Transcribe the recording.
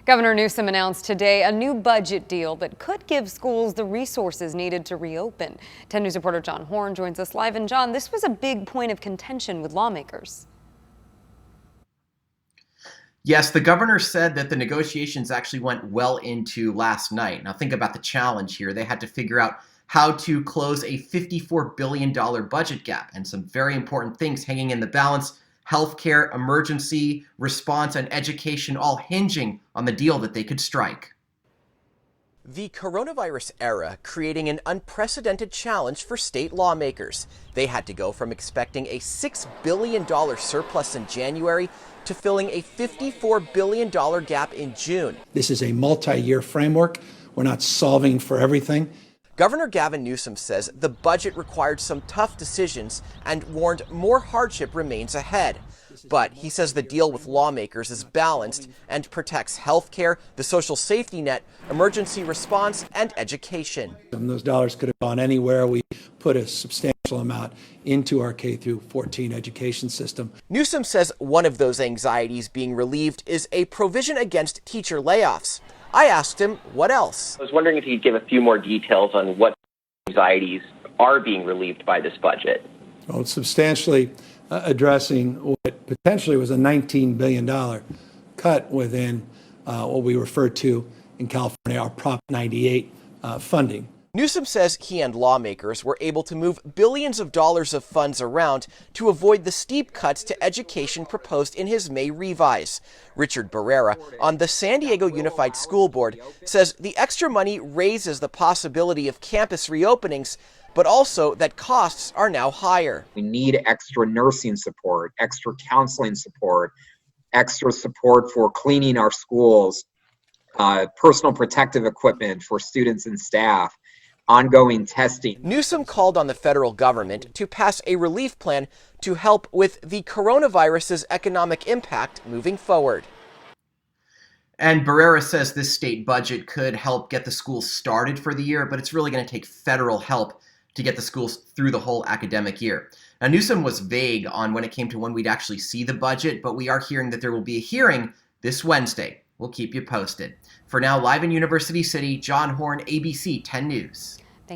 Governor Newsom announced today a new budget deal that could give schools the resources needed to reopen. 10 News reporter John Horn joins us live. And John, this was a big point of contention with lawmakers. Yes, the governor said that the negotiations actually went well into last night. Now think about the challenge here. They had to figure out how to close a $54 billion budget gap, and some very important things hanging in the balance: healthcare, emergency response, and education, all hinging on the deal that they could strike. The coronavirus era creating an unprecedented challenge for state lawmakers. They had to go from expecting a $6 billion surplus in January to filling a $54 billion gap in June. This is a multi-year framework. We're not solving for everything. Governor Gavin Newsom says the budget required some tough decisions and warned more hardship remains ahead. But he says the deal with lawmakers is balanced and protects health care, the social safety net, emergency response, and education. And those dollars could have gone anywhere. We put a substantial amount into our K through 14 education system. Newsom says one of those anxieties being relieved is a provision against teacher layoffs. I asked him what else. I was wondering if you could give a few more details on what anxieties are being relieved by this budget. Well, it's substantially addressing what potentially was a $19 billion cut within what we refer to in California, our Prop 98 funding. Newsom says he and lawmakers were able to move billions of dollars of funds around to avoid the steep cuts to education proposed in his May revise. Richard Barrera on the San Diego Unified School Board says the extra money raises the possibility of campus reopenings, but also that costs are now higher. We need extra nursing support, extra counseling support, extra support for cleaning our schools, personal protective equipment for students and staff, ongoing testing. Newsom called on the federal government to pass a relief plan to help with the coronavirus's economic impact moving forward. And Barrera says this state budget could help get the schools started for the year, but it's really going to take federal help to get the schools through the whole academic year. Now, Newsom was vague on when it came to when we'd actually see the budget, but we are hearing that there will be a hearing this Wednesday. We'll keep you posted. For now, live in University City, John Horn, ABC 10 News.